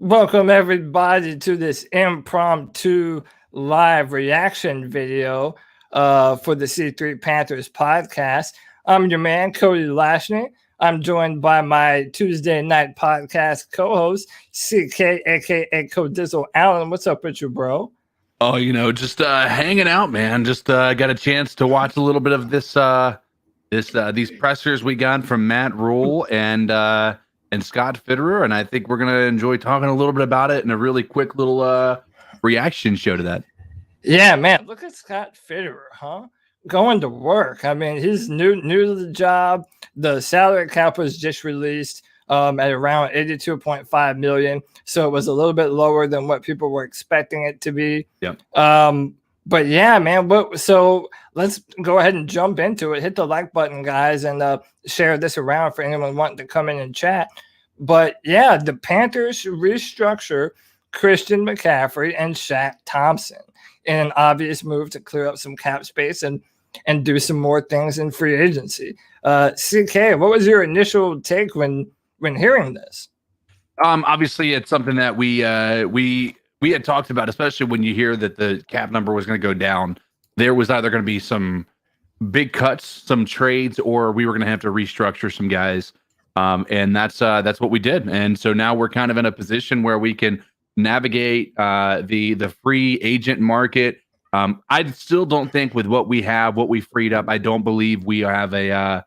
Welcome everybody to this impromptu live reaction video for the C3 Panthers podcast. I'm your man, Cody Lashney. I'm joined by my Tuesday night podcast co-host, CK, aka Codizzle Allen. What's up with you, bro? Oh, just hanging out, man. Just got a chance to watch a little bit of these pressers we got from Matt Rhule and Scott Fitterer, and I think we're gonna enjoy talking a little bit about it in a really quick little reaction show to that. Yeah, man. Look at Scott Fitterer, huh? Going to work. I mean, he's new to the job. The salary cap was just released at around 82.5 million. So it was a little bit lower than what people were expecting it to be. Yeah. But yeah, man. So let's go ahead and jump into it. Hit the like button, guys, and share this around for anyone wanting to come in and chat. But yeah, the Panthers restructure Christian McCaffrey and Shaq Thompson in an obvious move to clear up some cap space and do some more things in free agency. CK, what was your initial take when hearing this? Obviously, it's something that we had talked about, especially when you hear that the cap number was going to go down. There was either going to be some big cuts, some trades, or we were going to have to restructure some guys. And that's what we did. And so now we're kind of in a position where we can navigate the free agent market. I still don't think with what we have, what we freed up, I don't believe we have a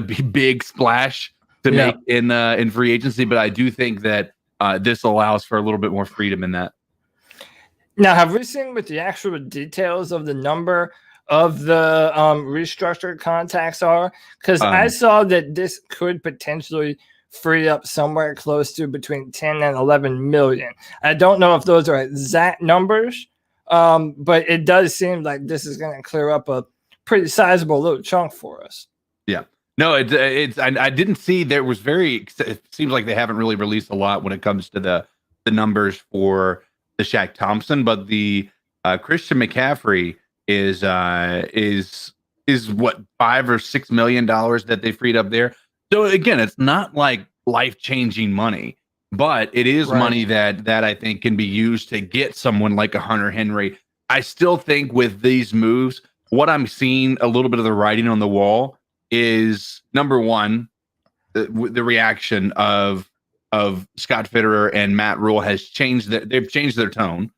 big splash to make in free agency. But I do think that this allows for a little bit more freedom in that. Now, have we seen what the actual details of the number of the restructured contacts are? Because I saw that this could potentially free up somewhere close to between 10 and 11 million. I don't know if those are exact numbers, but it does seem like this is going to clear up a pretty sizable little chunk for us. Yeah. No, it's I didn't see there was it seems like they haven't really released a lot when it comes to the numbers for the Shaq Thompson, but the Christian McCaffrey is what $5 or $6 million that they freed up there. So again, it's not like life-changing money, but it is money that I think can be used to get someone like a Hunter Henry. I still think with these moves, what I'm seeing a little bit of the writing on the wall is, number one, the reaction of Scott Fitterer and Matt Rhule has changed. They've changed their tone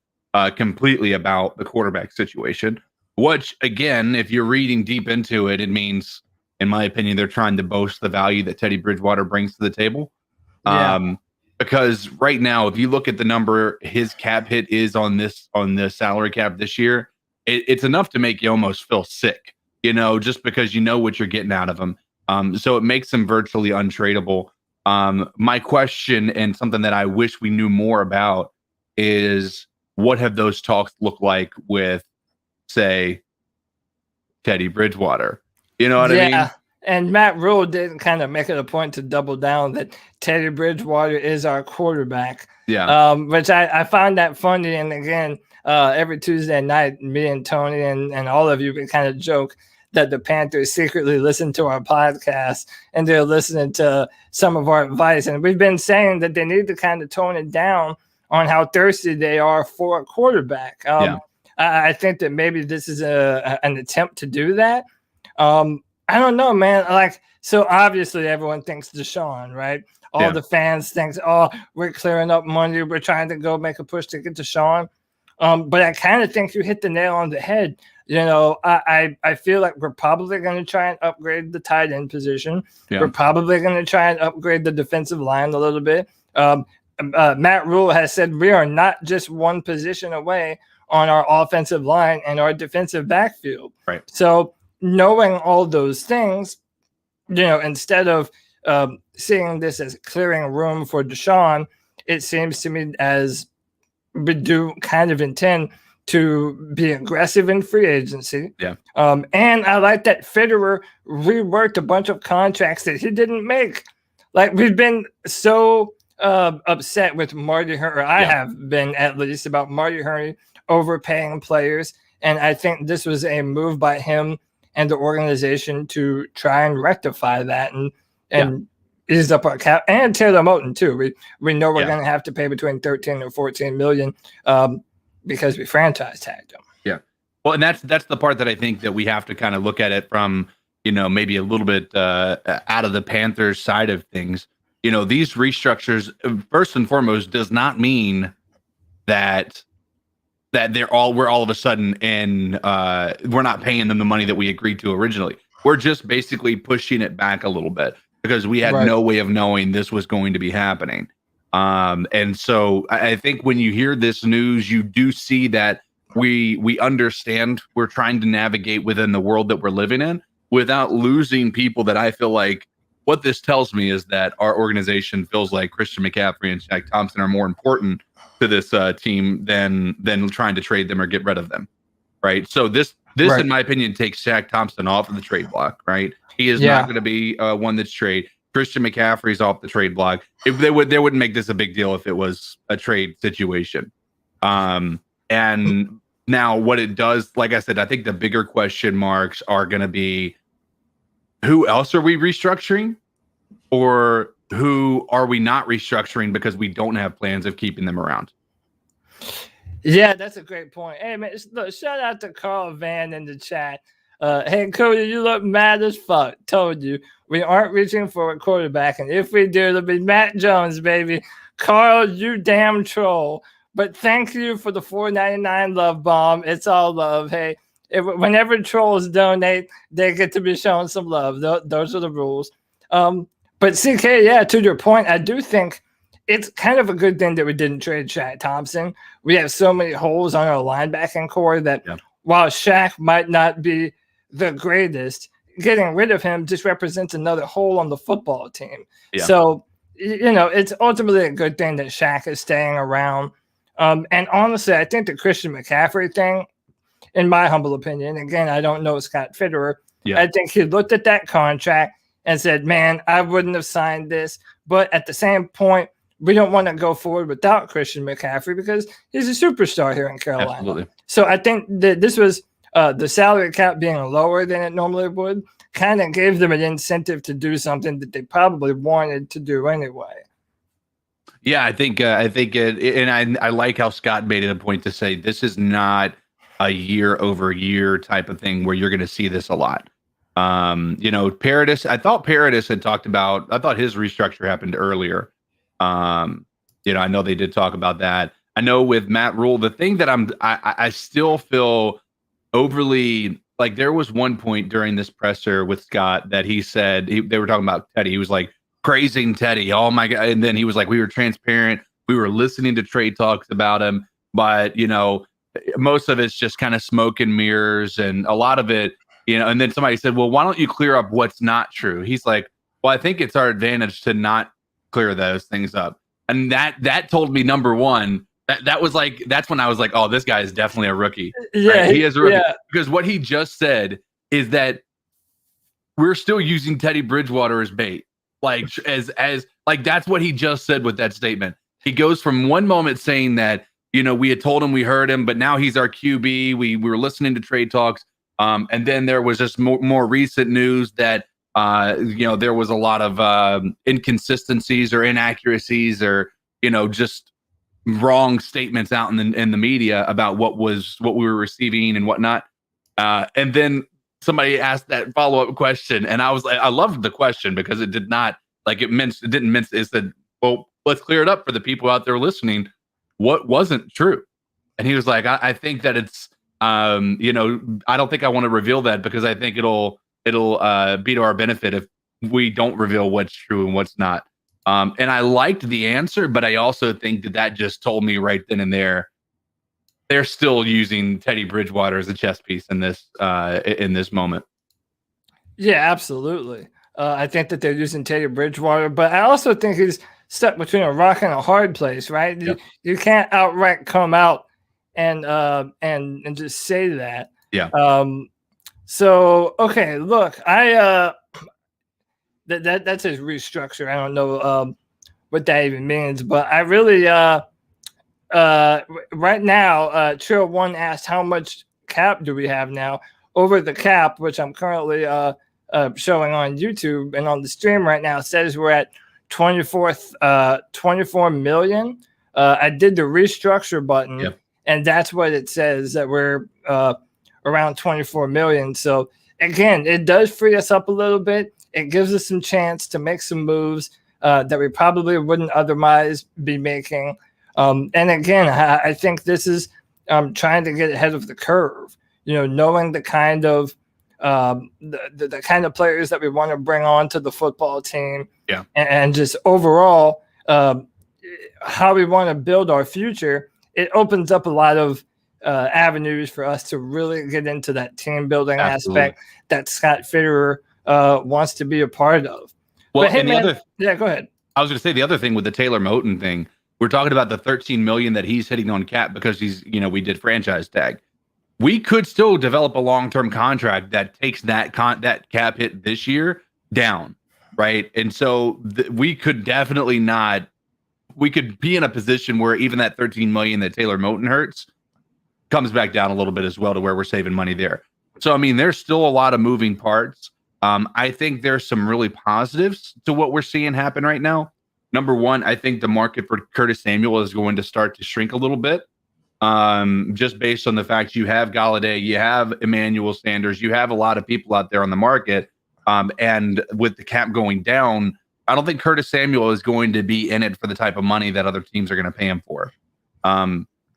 completely about the quarterback situation, which, again, if you're reading deep into it, it means, in my opinion, they're trying to boast the value that Teddy Bridgewater brings to the table. Yeah. Because right now, if you look at the number his cap hit is on the salary cap this year, it's enough to make you almost feel sick, just because you know what you're getting out of him. So it makes him virtually untradeable. My question, and something that I wish we knew more about, is what have those talks looked like with, say, Teddy Bridgewater? You know what I mean? And Matt Rhule didn't kind of make it a point to double down that Teddy Bridgewater is our quarterback. Yeah. Which I find that funny. And again, every Tuesday night, me and Tony and all of you can kind of joke that the Panthers secretly listen to our podcast and they're listening to some of our advice. And we've been saying that they need to kind of tone it down on how thirsty they are for a quarterback. I think that maybe this is an attempt to do that. I don't know, man. So obviously everyone thinks Deshaun, right? All the fans think, oh, we're clearing up money. We're trying to go make a push to get Deshaun. But I kind of think you hit the nail on the head. I feel like we're probably going to try and upgrade the tight end position. Yeah. We're probably going to try and upgrade the defensive line a little bit. Matt Rhule has said we are not just one position away on our offensive line and our defensive backfield. Right. So knowing all those things, instead of seeing this as clearing room for Deshaun, it seems to me as we do kind of intend to be aggressive in free agency. Yeah. And I like that Fitterer reworked a bunch of contracts that he didn't make. Like, we've been so upset with Marty Hurney. I have been, at least, about Marty Hurney overpaying players. And I think this was a move by him and the organization to try and rectify that and ease up our cap, and Taylor Moton too. We know we're Yeah. going to have to pay between 13 and 14 million because we franchise tagged them. Yeah. Well, and that's the part that I think that we have to kind of look at it from, maybe a little bit out of the Panthers side of things. These restructures, first and foremost, does not mean that we're all of a sudden and we're not paying them the money that we agreed to originally. We're just basically pushing it back a little bit because we had no way of knowing this was going to be happening. And so I think when you hear this news, you do see that we understand we're trying to navigate within the world that we're living in without losing people that I feel like what this tells me is that our organization feels like Christian McCaffrey and Shaq Thompson are more important to this team than trying to trade them or get rid of them. Right. So this in my opinion, takes Shaq Thompson off of the trade block. Right. He is not going to be one that's trade. Christian McCaffrey's off the trade block. If they wouldn't make this a big deal if it was a trade situation. And now what it does, like I said, I think the bigger question marks are going to be who else are we restructuring or who are we not restructuring because we don't have plans of keeping them around? Yeah, that's a great point. Hey, man, look, shout out to Carl Van in the chat. Hey, Cody, you look mad as fuck. Told you. We aren't reaching for a quarterback, and if we do, it'll be Matt Jones, baby. Carl, you damn troll. But thank you for the $4.99 love bomb. It's all love. Hey, whenever trolls donate, they get to be shown some love. Those are the rules. But CK, yeah, to your point, I do think it's kind of a good thing that we didn't trade Shaq Thompson. We have so many holes on our linebacking core that while Shaq might not be the greatest, getting rid of him just represents another hole on the football team. Yeah. So, it's ultimately a good thing that Shaq is staying around. And honestly, I think the Christian McCaffrey thing, in my humble opinion, again, I don't know Scott Fitterer. Yeah. I think he looked at that contract and said, man, I wouldn't have signed this. But at the same point, we don't want to go forward without Christian McCaffrey because he's a superstar here in Carolina. Absolutely. So I think that this was the salary cap being lower than it normally would kind of gave them an incentive to do something that they probably wanted to do anyway. Yeah, I think it, and I like how Scott made it a point to say this is not a year over year type of thing where you're going to see this a lot. Paradis, I thought Paradis had talked about, I thought his restructure happened earlier. I know they did talk about that. I know with Matt Rhule, the thing that I still feel overly like there was one point during this presser with Scott that he said they were talking about Teddy. He was like praising Teddy. Oh my God. And then he was like, we were transparent. We were listening to trade talks about him, but most of it's just kind of smoke and mirrors and a lot of it, and then somebody said, well, why don't you clear up what's not true? He's like, well, I think it's our advantage to not clear those things up. And that told me, number one, that's when I was like, oh, this guy is definitely a rookie. Yeah, right? He is a rookie. Yeah. Because what he just said is that we're still using Teddy Bridgewater as bait. Like as like that's what he just said with that statement. He goes from one moment saying that, we had told him we heard him, but now he's our QB. We were listening to trade talks. And then there was just more recent news that there was a lot of inconsistencies or inaccuracies or just wrong statements out in the media about what we were receiving and whatnot. And then somebody asked that follow-up question, and I was like, I loved the question because it did not it said, well, let's clear it up for the people out there listening. What wasn't true? And he was like, I think that it's I don't think I want to reveal that because I think it'll be to our benefit if we don't reveal what's true and what's not. And I liked the answer, but I also think that just told me right then and there, they're still using Teddy Bridgewater as a chess piece in this moment. Yeah, absolutely. I think that they're using Teddy Bridgewater, but I also think he's stuck between a rock and a hard place, right? Yep. You can't outright come out and just say that. Yeah. So okay, look, that's his restructure. I don't know what that even means, but I really right now, Trill One asked how much cap do we have now over the cap, which I'm currently showing on YouTube and on the stream right now says we're at 24 million. I did the restructure button, and that's what it says, that we're around 24 million. So again, it does free us up a little bit. It gives us some chance to make some moves that we probably wouldn't otherwise be making. And again, I think this is trying to get ahead of the curve, knowing the kind of the kind of players that we want to bring on to the football team, and just overall how we want to build our future. It opens up a lot of avenues for us to really get into that team building aspect that Scott Fitterer wants to be a part of. Well, but, hey, and man, go ahead. I was going to say the other thing with the Taylor Moton thing, we're talking about the 13 million that he's hitting on cap because he's, we did franchise tag. We could still develop a long-term contract that takes that cap hit this year down, right? And so we could definitely not. We could be in a position where even that 13 million that Taylor Moton hurts comes back down a little bit as well, to where we're saving money there. So I mean, there's still a lot of moving parts. I think there's some really positives to what we're seeing happen right now. Number one, I think the market for Curtis Samuel is going to start to shrink a little bit. Just based on the fact you have Galladay, you have Emmanuel Sanders, you have a lot of people out there on the market. And with the cap going down, I don't think Curtis Samuel is going to be in it for the type of money that other teams are going to pay him for.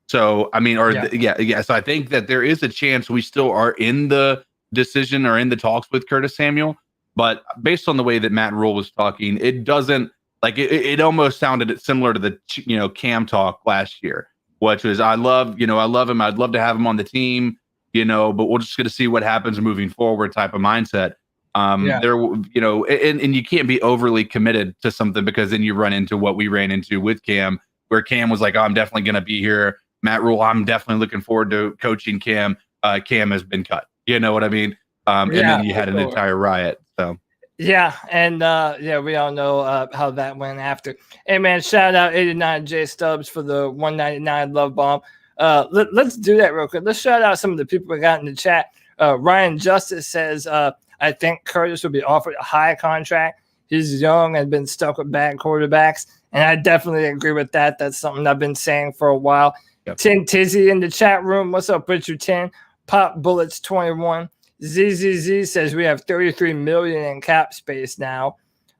So, I mean, so I think that there is a chance we still are in the decision or in the talks with Curtis Samuel. But based on the way that Matt Rhule was talking, it doesn't, like, it almost sounded similar to the, Cam talk last year, which was, I love him. I'd love to have him on the team, but we're just going to see what happens moving forward type of mindset. There, and you can't be overly committed to something, because then you run into what we ran into with Cam, where Cam was like, oh, I'm definitely going to be here. Matt Rhule, I'm definitely looking forward to coaching Cam. Cam has been cut. You know what I mean? And then you had an entire riot. So. Yeah, and we all know how that went after. Hey, man, shout out 89 J Stubbs for the 199 love bomb. Let's do that real quick. Let's shout out some of the people we got in the chat. Ryan Justice says, I think Curtis will be offered a high contract. He's young and been stuck with bad quarterbacks, and I definitely agree with that. That's something I've been saying for a while. Yep. Tin Tizzy in the chat room. What's up, Richard 10? Pop Bullets 21. ZZZ says we have 33 million in cap space now.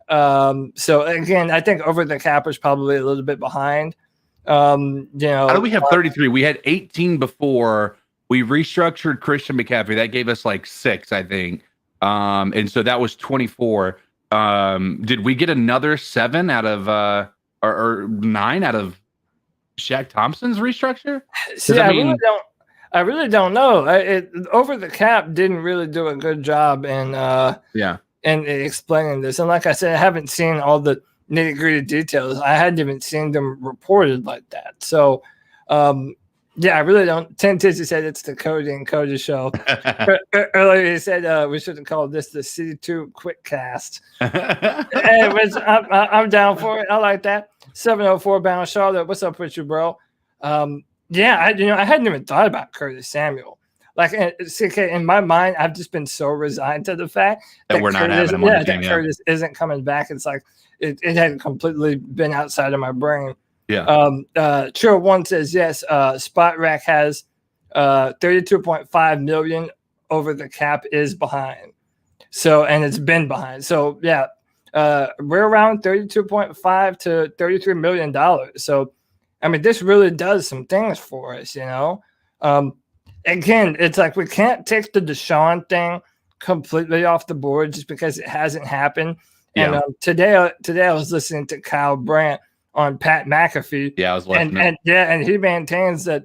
So again, I think over the cap is probably a little bit behind. How do we have 33? We had 18 before. We restructured Christian McCaffrey. That gave us like 6, I think. And so that was 24. Did we get another 7 out of or 9 out of Shaq Thompson's restructure? See, I really don't know. Over the cap didn't really do a good job in explaining this. And like I said, I haven't seen all the nitty-gritty details. I hadn't even seen them reported like that. So, I really don't. Ten Tizzy said it's the Cody and Cody show. Earlier he said we should have called this the C2 Quick Cast. Which I'm down for it. I like that. 704 Bound Charlotte. What's up with you, bro? I hadn't even thought about Curtis Samuel. Like, CK, in my mind, I've just been so resigned to the fact that we're not having him on the team. Curtis isn't coming back. It's like it had completely been outside of my brain. Yeah. Chill One says yes. Spot Rack has 32.5 million over the cap is behind. So, and it's been behind. So we're around 32.5 to $33 million. So, I mean, this really does some things for us, Again, it's like we can't take the Deshaun thing completely off the board just because it hasn't happened. Yeah. And today I was listening to Kyle Brandt on Pat McAfee. Yeah, I was listening. And he maintains that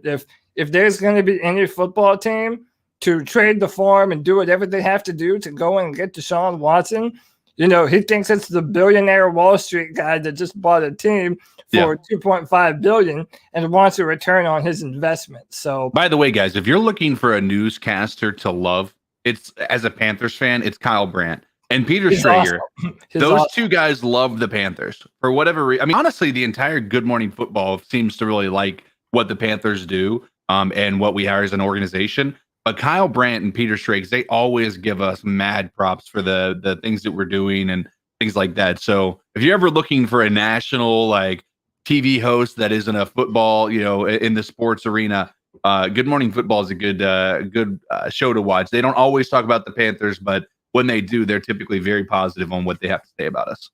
if there's going to be any football team to trade the farm and do whatever they have to do to go and get Deshaun Watson, he thinks it's the billionaire Wall Street guy that just bought a team for $2.5 billion and wants a return on his investment. So, by the way, guys, if you're looking for a newscaster to love, it's, as a Panthers fan, it's Kyle Brandt and Peter Strager. Awesome. Those two guys love the Panthers for whatever reason. I mean, honestly, the entire Good Morning Football seems to really like what the Panthers do and what we are as an organization. But Kyle Brandt and Peter Schrags, they always give us mad props for the things that we're doing and things like that. So if you're ever looking for a national like TV host that isn't a football, in the sports arena, Good Morning Football is a good show to watch. They don't always talk about the Panthers, but when they do, they're typically very positive on what they have to say about us.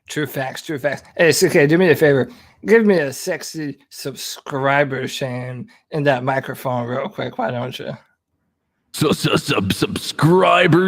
True facts, true facts. Hey, CK, do me a favor. Give me a sexy subscriber shame in that microphone real quick. Why don't you? Subscriber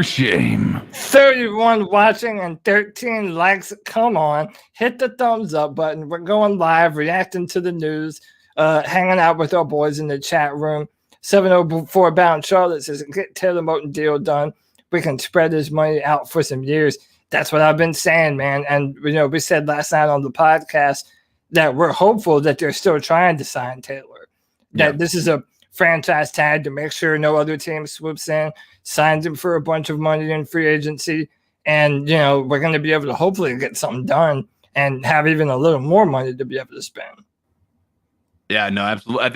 shame. 31 watching and 13 likes. Come on. Hit the thumbs up button. We're going live, reacting to the news, hanging out with our boys in the chat room. 704 Bound Charlotte says, get Taylor Moton deal done. We can spread this money out for some years. That's what I've been saying, man. And, we said last night on the podcast that we're hopeful that they're still trying to sign Taylor. That this is a franchise tag to make sure no other team swoops in, signs him for a bunch of money in free agency. And, we're going to be able to hopefully get something done and have even a little more money to be able to spend. Yeah, no, absolutely. I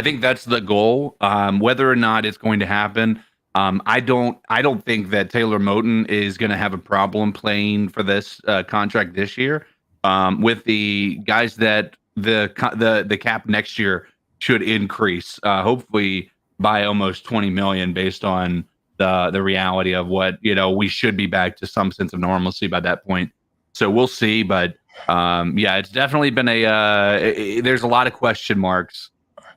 think that's the goal. Whether or not it's going to happen, I don't think that Taylor Moton is going to have a problem playing for this contract this year. With the guys that the cap next year should increase, hopefully by almost 20 million, based on the reality of what we should be back to some sense of normalcy by that point. So we'll see, but it's definitely been there's a lot of question marks.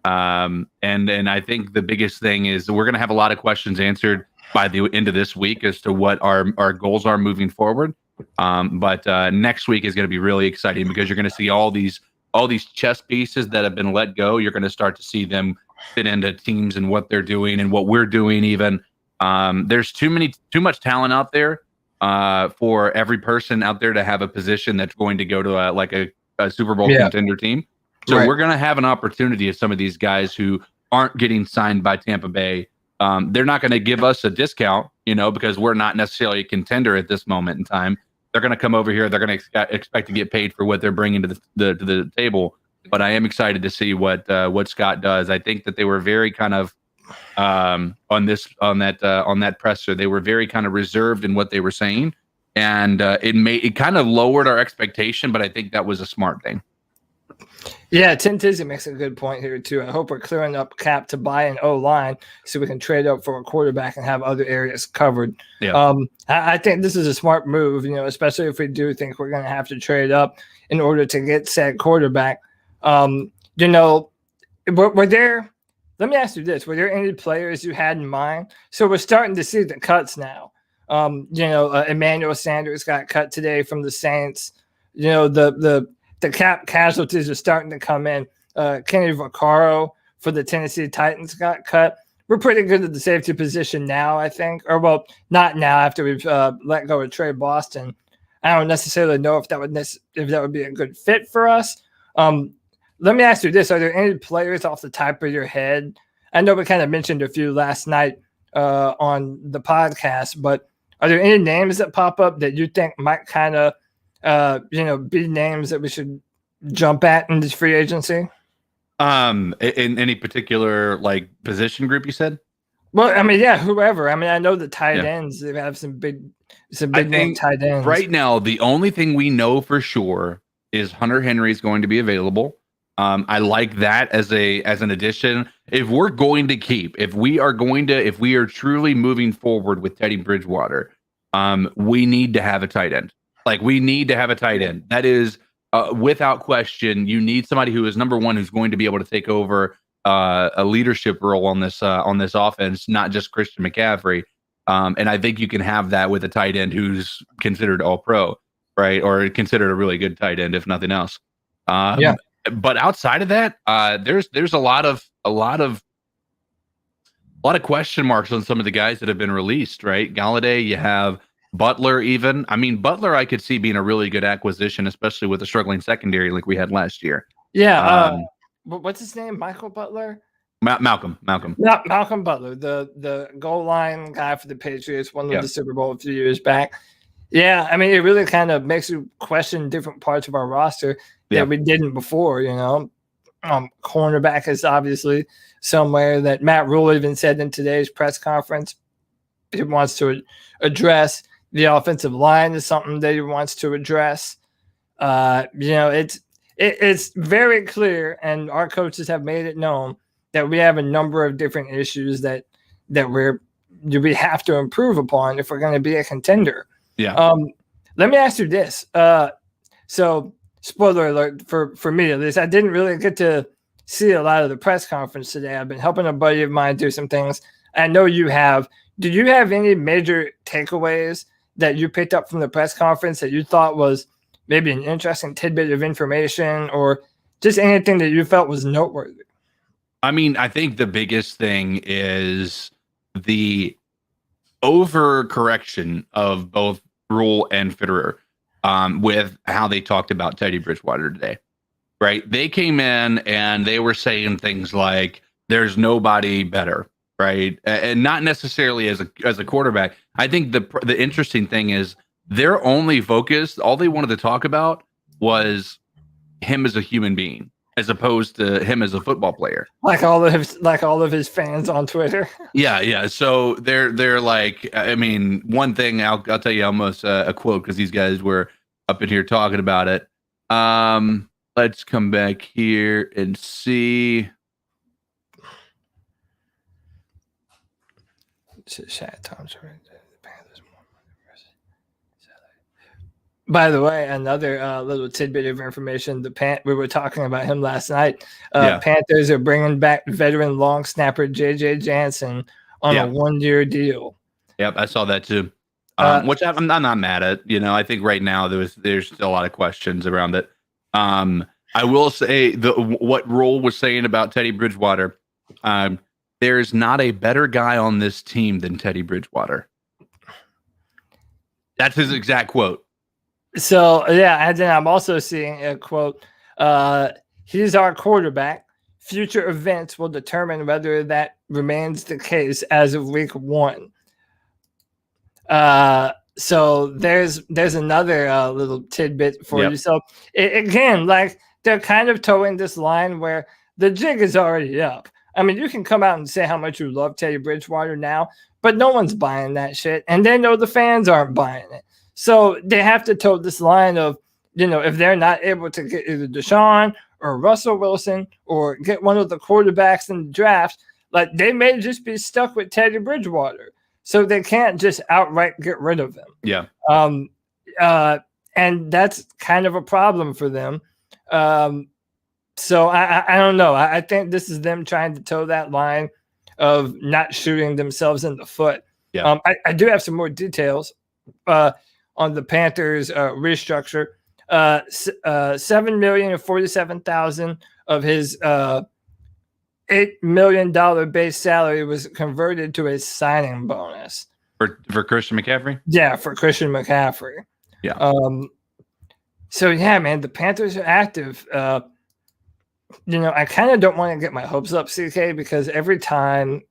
And I think the biggest thing is we're going to have a lot of questions answered by the end of this week as to what our goals are moving forward. But next week is going to be really exciting because you're going to see all these chess pieces that have been let go. You're going to start to see them fit into teams and what they're doing and what we're doing. Even there's too much talent out there for every person out there to have a position that's going to go to a Super Bowl contender team. So we're going to have an opportunity of some of these guys who aren't getting signed by Tampa Bay. They're not going to give us a discount, because we're not necessarily a contender at this moment in time. They're going to come over here. They're going to expect to get paid for what they're bringing to the table. But I am excited to see what Scott does. I think that they were very kind of on that presser. They were very kind of reserved in what they were saying, and it kind of lowered our expectation. But I think that was a smart thing. Yeah, Tim Tizzy makes a good point here, too. I hope we're clearing up cap to buy an O-line so we can trade up for a quarterback and have other areas covered. Yeah. I think this is a smart move, especially if we do think we're going to have to trade up in order to get said quarterback. Were there – let me ask you this. Were there any players you had in mind? So we're starting to see the cuts now. Emmanuel Sanders got cut today from the Saints. The cap casualties are starting to come in. Kenny Vaccaro for the Tennessee Titans got cut. We're pretty good at the safety position now, I think. Or, well, not now after we've let go of Trey Boston. I don't necessarily know if that would be a good fit for us. Let me ask you this. Are there any players off the top of your head? I know we kind of mentioned a few last night on the podcast, but are there any names that pop up that you think might kind of be names that we should jump at in this free agency? In any particular position group, you said? Well, whoever. I know the tight ends. They have some big name tight ends. Right now, the only thing we know for sure is Hunter Henry is going to be available. I like that as an addition. If we are truly moving forward with Teddy Bridgewater, we need to have a tight end. We need to have a tight end. That is, without question, you need somebody who is number one, who's going to be able to take over a leadership role on this offense, not just Christian McCaffrey. And I think you can have that with a tight end who's considered all pro, right? Or considered a really good tight end, if nothing else. But outside of that, there's a lot of question marks on some of the guys that have been released, right? Galladay, you have Butler even. Butler I could see being a really good acquisition, especially with a struggling secondary like we had last year. Yeah. What's his name? Michael Butler? Malcolm. Malcolm Butler, the goal line guy for the Patriots, won the Super Bowl a few years back. Yeah, it really kind of makes you question different parts of our roster that we didn't before, Cornerback is obviously somewhere that Matt Rhule even said in today's press conference he wants to address. The offensive line is something that he wants to address. It's very clear, and our coaches have made it known that we have a number of different issues that we have to improve upon if we're going to be a contender. Yeah. Let me ask you this. So, spoiler alert for me at least, I didn't really get to see a lot of the press conference today. I've been helping a buddy of mine do some things. I know you have. Did you have any major takeaways that you picked up from the press conference that you thought was maybe an interesting tidbit of information or just anything that you felt was noteworthy? I mean, I think the biggest thing is the overcorrection of both Rhule and Fitterer with how they talked about Teddy Bridgewater today, right? They came in and they were saying things like, there's nobody better, right? And not necessarily as a quarterback. I think the interesting thing is their only focus, all they wanted to talk about was him as a human being, as opposed to him as a football player. Like all of his fans on Twitter. Yeah. So they're like, I mean, one thing I'll tell you almost a quote because these guys were up in here talking about it. Let's come back here and see. Shaq, Thompson. By the way, another little tidbit of information. We were talking about him last night. Panthers are bringing back veteran long snapper J.J. Jansen on a 1-year deal. Yep, I saw that too. Which I'm not mad at. I think right now there's still a lot of questions around it. I will say what Rhule was saying about Teddy Bridgewater. There's not a better guy on this team than Teddy Bridgewater. That's his exact quote. So, yeah, and then I'm also seeing a quote. He's our quarterback. Future events will determine whether that remains the case as of week 1. So there's another little tidbit for you. So, again, like they're kind of towing this line where the jig is already up. I mean, you can come out and say how much you love Teddy Bridgewater now, but no one's buying that shit. And they know the fans aren't buying it. So they have to toe this line of, if they're not able to get either Deshaun or Russell Wilson or get one of the quarterbacks in the draft, like they may just be stuck with Teddy Bridgewater. So they can't just outright get rid of him. Yeah. And that's kind of a problem for them. So I don't know. I think this is them trying to toe that line of not shooting themselves in the foot. Yeah. I do have some more details on the Panthers restructure. $7,047,000 of his $8 million base salary was converted to a signing bonus for Christian McCaffrey. Yeah, for Christian McCaffrey. Yeah. So yeah, man, the Panthers are active. I kind of don't want to get my hopes up, CK, because every time,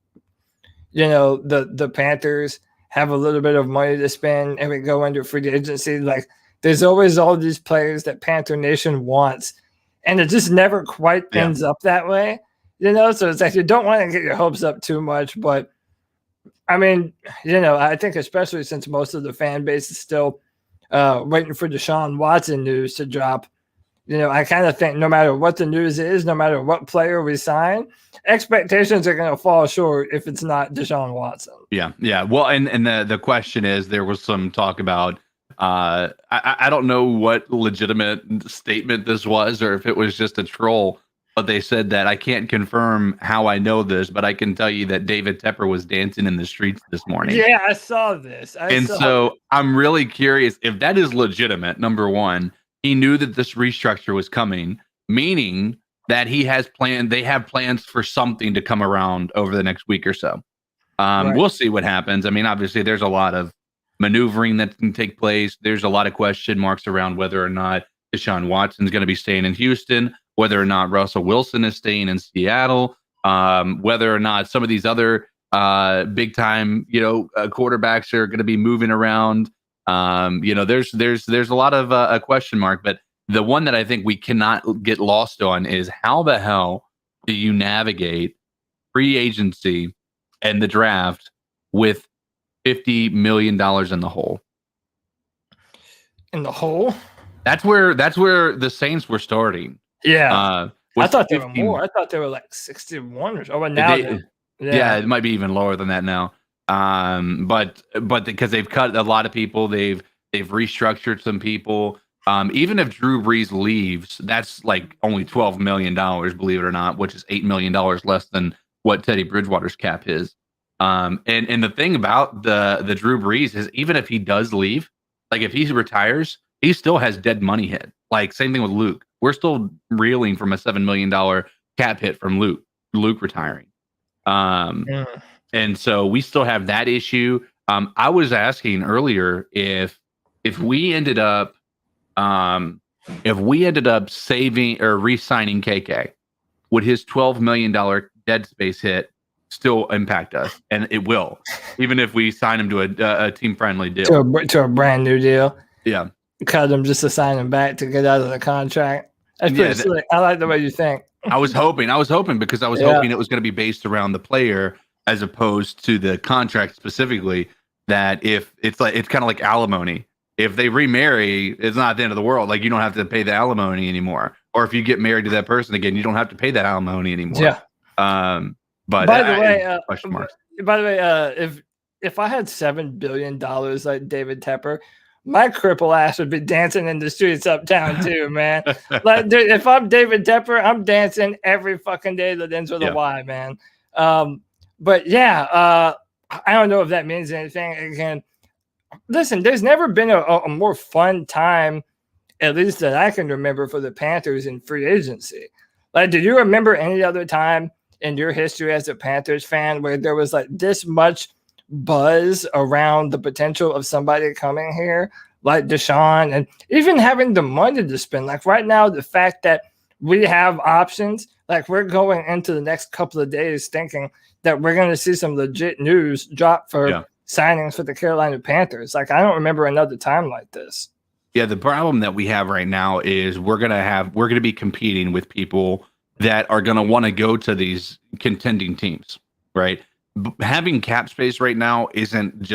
the Panthers have a little bit of money to spend and we go into free agency, like there's always all these players that Panther Nation wants, and it just never quite ends up that way, So it's like you don't want to get your hopes up too much, but I mean, I think especially since most of the fan base is still waiting for Deshaun Watson news to drop. I kind of think no matter what the news is, no matter what player we sign, expectations are going to fall short if it's not Deshaun Watson. Yeah. Well, and the question is, there was some talk about, I don't know what legitimate statement this was or if it was just a troll, but they said that I can't confirm how I know this, but I can tell you that David Tepper was dancing in the streets this morning. Yeah, I saw this. I'm really curious if that is legitimate. Number one, he knew that this restructure was coming, meaning that they have plans for something to come around over the next week or so. Right. We'll see what happens. I mean, obviously, there's a lot of maneuvering that can take place. There's a lot of question marks around whether or not Deshaun Watson is going to be staying in Houston, whether or not Russell Wilson is staying in Seattle, whether or not some of these other big time, quarterbacks are going to be moving around. There's a lot of a question mark, but the one that I think we cannot get lost on is how the hell do you navigate free agency and the draft with $50 million in the hole. In the hole? That's where the Saints were starting. Yeah. I thought they were 50 more. I thought they were like 61 or so. But now yeah, it might be even lower than that now. But because they've cut a lot of people, they've restructured some people. Even if Drew Brees leaves, that's like only $12 million, believe it or not, which is $8 million less than what Teddy Bridgewater's cap is. And the thing about the Drew Brees is, even if he does leave, like if he retires, he still has dead money hit. Like same thing with Luke. We're still reeling from a $7 million cap hit from Luke retiring. And so we still have that issue. I was asking earlier if we ended up saving or re-signing KK, would his $12 million dead space hit still impact us? And it will, even if we sign him to a team-friendly deal. To a brand new deal. Yeah. Cut him just to sign him back to get out of the contract. That's pretty slick. I like the way you think. I was hoping because I was hoping it was going to be based around the player as opposed to the contract specifically. That if it's kind of like alimony. If they remarry, it's not the end of the world. Like you don't have to pay the alimony anymore. Or if you get married to that person again, you don't have to pay that alimony anymore. Yeah. But by the way, question marks. By the way, if I had $7 billion like David Tepper, my cripple ass would be dancing in the streets uptown too, man. Like, dude, if I'm David Tepper, I'm dancing every fucking day that ends with a Y, man. But yeah, I don't know if that means anything. Again, listen, there's never been a more fun time, at least that I can remember, for the Panthers in free agency. Like, do you remember any other time in your history as a Panthers fan where there was like this much buzz around the potential of somebody coming here like Deshaun, and even having the money to spend? Like right now, the fact that we have options, like we're going into the next couple of days thinking that we're going to see some legit news drop for signings for the Carolina Panthers. Like I don't remember another time like this. Yeah, the problem that we have right now is we're going to be competing with people that are going to want to go to these contending teams, right? Having cap space right now isn't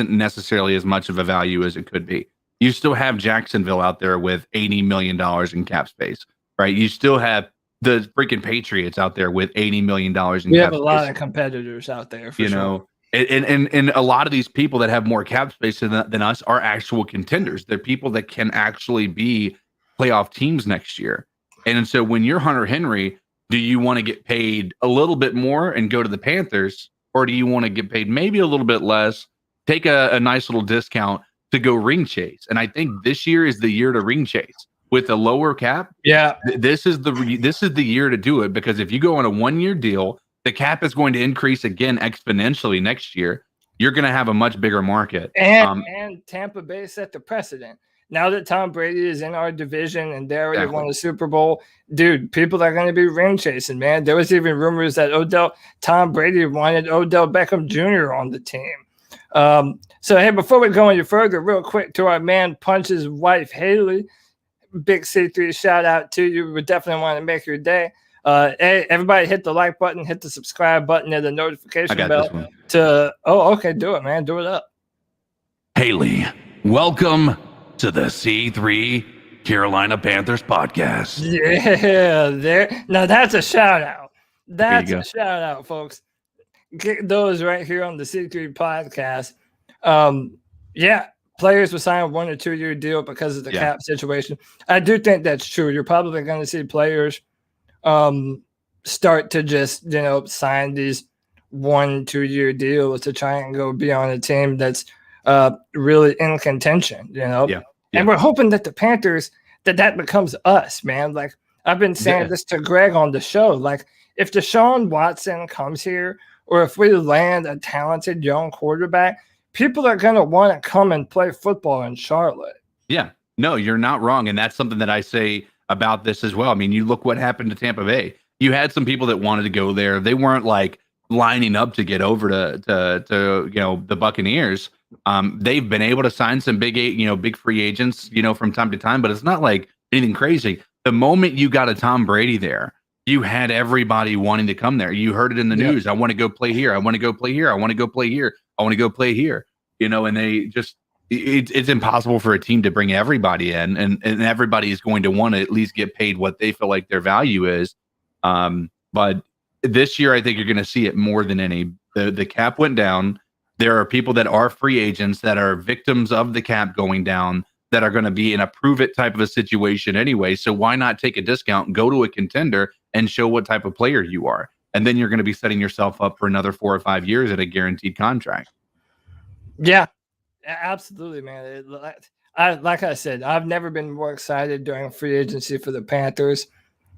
necessarily as much of a value as it could be. You still have Jacksonville out there with $80 million in cap space, right? You still have the freaking Patriots out there with $80 million in cap space. We have a lot of competitors out there, for sure. And a lot of these people that have more cap space than us are actual contenders. They're people that can actually be playoff teams next year. And so when you're Hunter Henry, do you want to get paid a little bit more and go to the Panthers, or do you want to get paid maybe a little bit less, take a nice little discount to go ring chase? And I think this year is the year to ring chase with a lower cap. Yeah, this is the year to do it, because if you go on a 1-year deal, the cap is going to increase again exponentially next year. You're going to have a much bigger market. And Tampa Bay set the precedent. Now that Tom Brady is in our division and they already won a Super Bowl, dude, people are going to be ring chasing, man. There was even rumors that Tom Brady wanted Odell Beckham Jr. on the team. So, hey, before we go any further, real quick, to our man Punch's wife, Haley, big C3 shout out to you. We definitely want to make your day. Hey, everybody hit the like button, hit the subscribe button, and the notification bell do it, man. Do it up. Haley, welcome to the C3 Carolina Panthers podcast. Yeah, now that's a shout out. That's a shout out, folks. Get those right here on the C3 podcast. Players will sign a 1 or 2 year deal because of the cap situation. I do think that's true. You're probably going to see players start to just, sign these 1-2 year deals to try and go be on a team that's really in contention, And we're hoping that the Panthers, that becomes us, man. Like I've been saying this to Greg on the show. Like if Deshaun Watson comes here, or if we land a talented young quarterback, people are going to want to come and play football in Charlotte. Yeah, no, you're not wrong. And that's something that I say about this as well. I mean, you look what happened to Tampa Bay. You had some people that wanted to go there. They weren't like lining up to get over to the Buccaneers. They've been able to sign some big free agents, from time to time, but it's not like anything crazy. The moment you got a Tom Brady there, you had everybody wanting to come there. You heard it in the news. I want to go play here. I want to go play here. I want to go play here. I want to go play here. And they just it's impossible for a team to bring everybody in, and everybody is going to want to at least get paid what they feel like their value is. But this year, I think you're going to see it more than any. The cap went down. There are people that are free agents that are victims of the cap going down that are going to be in a prove it type of a situation anyway. So why not take a discount, go to a contender, and show what type of player you are? And then you're going to be setting yourself up for another 4 or 5 years at a guaranteed contract. Yeah, absolutely, man. Like I said, I've never been more excited during free agency for the Panthers.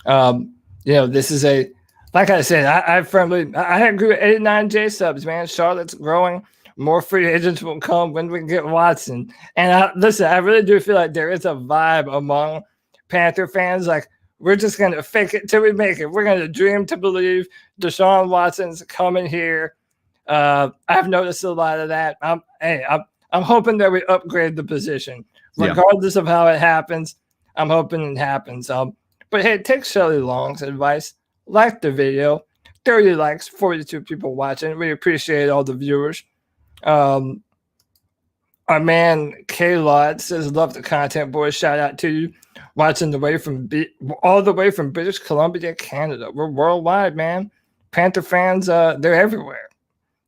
This is like I said, I agree with 89 J subs, man. Charlotte's growing. More free agents will come when we get Watson. And I really do feel like there is a vibe among Panther fans. Like, we're just going to fake it till we make it. We're going to dream to believe Deshaun Watson's coming here. I've noticed a lot of that. I'm hoping that we upgrade the position. Regardless of how it happens, I'm hoping it happens. But hey, take Shelley Long's advice. Like the video. 30 likes, 42 people watching. We appreciate all the viewers. Our man K-Lod says, love the content, boys. Shout out to you. Watching all the way from British Columbia, Canada. We're worldwide, man. Panther fans, they're everywhere.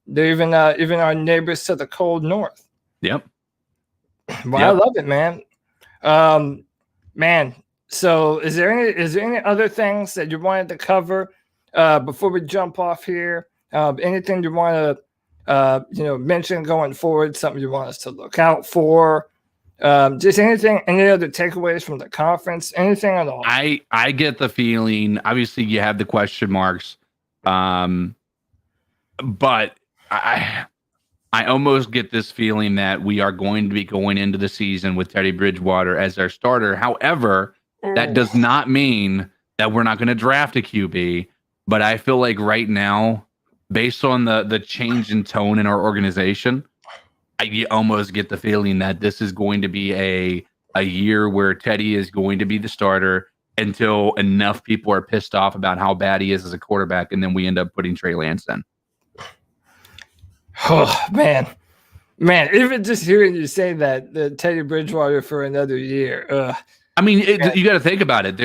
They're even our neighbors to the cold north. Yep. Well, I love it, man. Man. So is there any other things that you wanted to cover before we jump off here? Anything you want to mention going forward? Something you want us to look out for? Just anything? Any other takeaways from the conference? Anything at all? I get the feeling. Obviously, you have the question marks, but I almost get this feeling that we are going to be going into the season with Teddy Bridgewater as our starter. However, that does not mean that we're not going to draft a QB. But I feel like right now, based on the change in tone in our organization, I almost get the feeling that this is going to be a year where Teddy is going to be the starter until enough people are pissed off about how bad he is as a quarterback, and then we end up putting Trey Lance in. Oh, man, even just hearing you say that, the Teddy Bridgewater for another year. I mean, you got to think about it.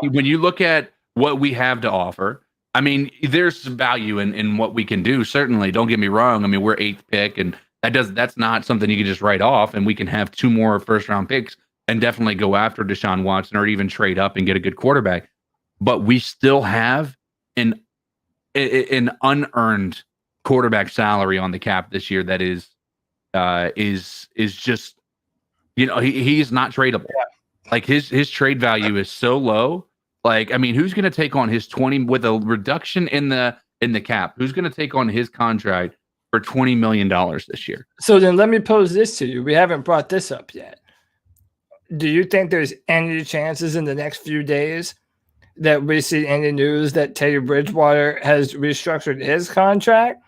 When you look at what we have to offer, I mean, there's value in what we can do. Certainly, don't get me wrong. I mean, we're 8th pick, and that's not something you can just write off. And we can have 2 more first-round picks and definitely go after Deshaun Watson or even trade up and get a good quarterback. But we still have an unearned quarterback salary on the cap this year that is just, he's not tradable. Like his trade value is so low. Like, I mean, who's going to take on his 20 with a reduction in the cap? Who's going to take on his contract for $20 million this year? So then let me pose this to you. We haven't brought this up yet. Do you think there's any chances in the next few days that we see any news that Teddy Bridgewater has restructured his contract?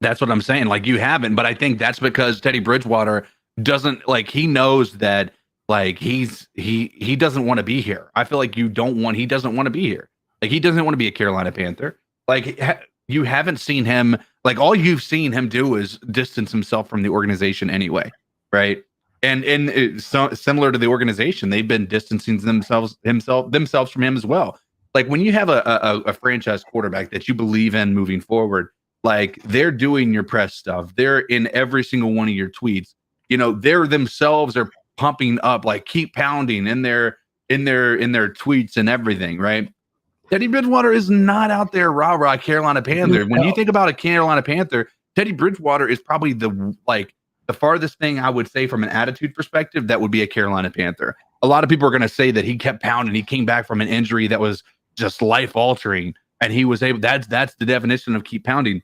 That's what I'm saying. Like, you haven't, but I think that's because Teddy Bridgewater doesn't, like, he knows that, like, he doesn't want to be here. I feel like he doesn't want to be here. Like, he doesn't want to be a Carolina Panther. Like, you haven't seen him, like, all you've seen him do is distance himself from the organization anyway, right? And it's so similar to the organization, they've been distancing themselves from him as well. Like, when you have a franchise quarterback that you believe in moving forward, like, they're doing your press stuff, they're in every single one of your tweets. They're themselves are pumping up, like, keep pounding in their tweets and everything, right? Teddy Bridgewater is not out there rah-rah Carolina Panther. When you think about a Carolina Panther, Teddy Bridgewater is probably the farthest thing I would say from an attitude perspective that would be a Carolina Panther. A lot of people are going to say that he kept pounding. He came back from an injury that was just life-altering, and he was able. That's the definition of keep pounding.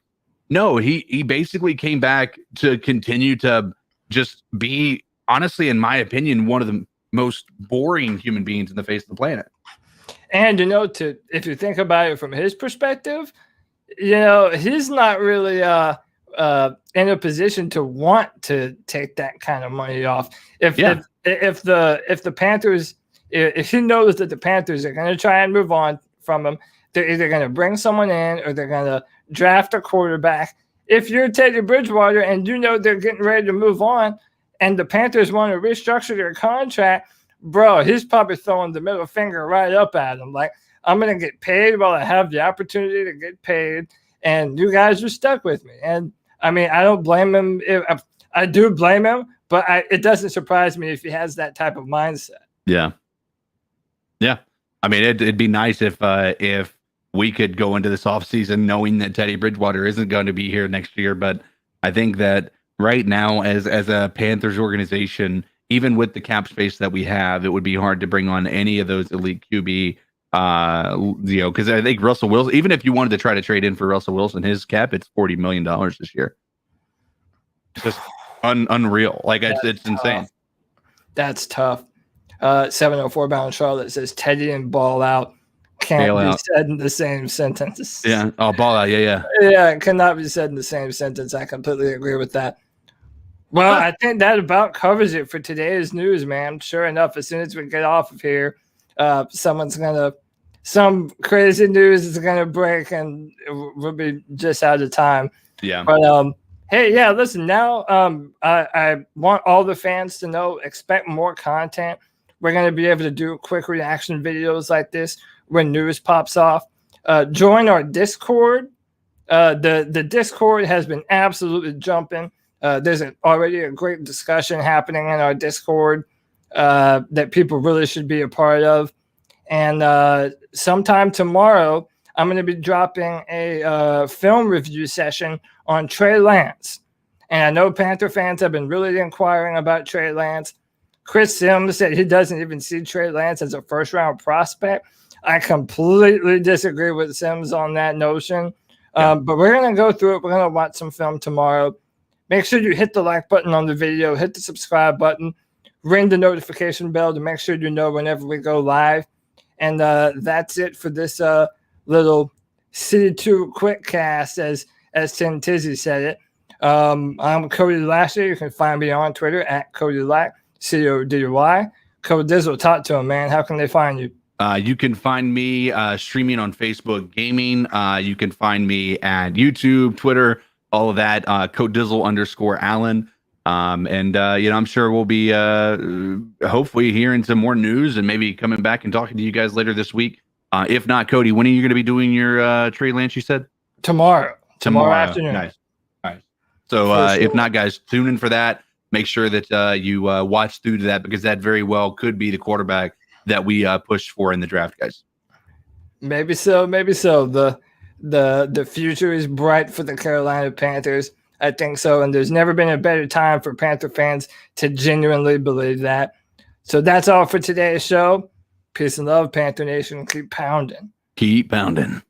No, he basically came back to continue to just be, honestly, in my opinion, one of the most boring human beings in the face of the planet. And, if you think about it from his perspective, he's not really in a position to want to take that kind of money off. If the Panthers, if he knows that the Panthers are going to try and move on from him, They're either going to bring someone in or they're going to draft a quarterback. If you're Teddy Bridgewater and you know they're getting ready to move on and the Panthers want to restructure their contract, bro, he's probably throwing the middle finger right up at him. Like, I'm going to get paid while I have the opportunity to get paid, and you guys are stuck with me. And, I mean, I don't blame him. I do blame him, but it doesn't surprise me if he has that type of mindset. Yeah. Yeah. I mean, it'd be nice if we could go into this offseason knowing that Teddy Bridgewater isn't going to be here next year. But I think that right now, as a Panthers organization, even with the cap space that we have, it would be hard to bring on any of those elite QB. Because I think Russell Wilson, even if you wanted to try to trade in for Russell Wilson, his cap, it's $40 million this year. It's just unreal. Like, it's insane. That's tough. 704 bound Charlotte says Teddy and ball out can't be said in the same sentence. Yeah. Oh, ball out. Yeah. Yeah, it cannot be said in the same sentence. I completely agree with that. Well, I think that about covers it for today's news, man. Sure enough, as soon as we get off of here, some crazy news is gonna break, and we'll be just out of time. Yeah. But hey, yeah, listen. Now, I want all the fans to know, expect more content. We're gonna be able to do quick reaction videos like this when news pops off. Join our Discord. The Discord has been absolutely jumping. There's already a great discussion happening in our Discord that people really should be a part of. And sometime tomorrow, I'm going to be dropping a film review session on Trey Lance. And I know Panther fans have been really inquiring about Trey Lance. Chris Sims said he doesn't even see Trey Lance as a first-round prospect. I completely disagree with Sims on that notion. But we're going to go through it. We're going to watch some film tomorrow. Make sure you hit the like button on the video, hit the subscribe button, ring the notification bell to make sure you know whenever we go live. And that's it for this little City 2 quick cast, as Tim Tizzy said it. I'm Cody Lashley. You can find me on Twitter at Cody Lack, CODY. Cody Dizzle, talk to him, man. How can they find you? You can find me streaming on Facebook Gaming. You can find me at YouTube, Twitter, all of that. Codizzle_Allen. I'm sure we'll be hopefully hearing some more news and maybe coming back and talking to you guys later this week. If not, Cody, when are you going to be doing your Trey Lance, you said? Tomorrow afternoon. Nice. So if not, guys, tune in for that. Make sure that you watch through to that, because that very well could be the quarterback that we pushed for in the draft, guys. Maybe so. The future is bright for the Carolina Panthers. I think so. And there's never been a better time for Panther fans to genuinely believe that. So that's all for today's show. Peace and love, Panther Nation. Keep pounding. Keep pounding.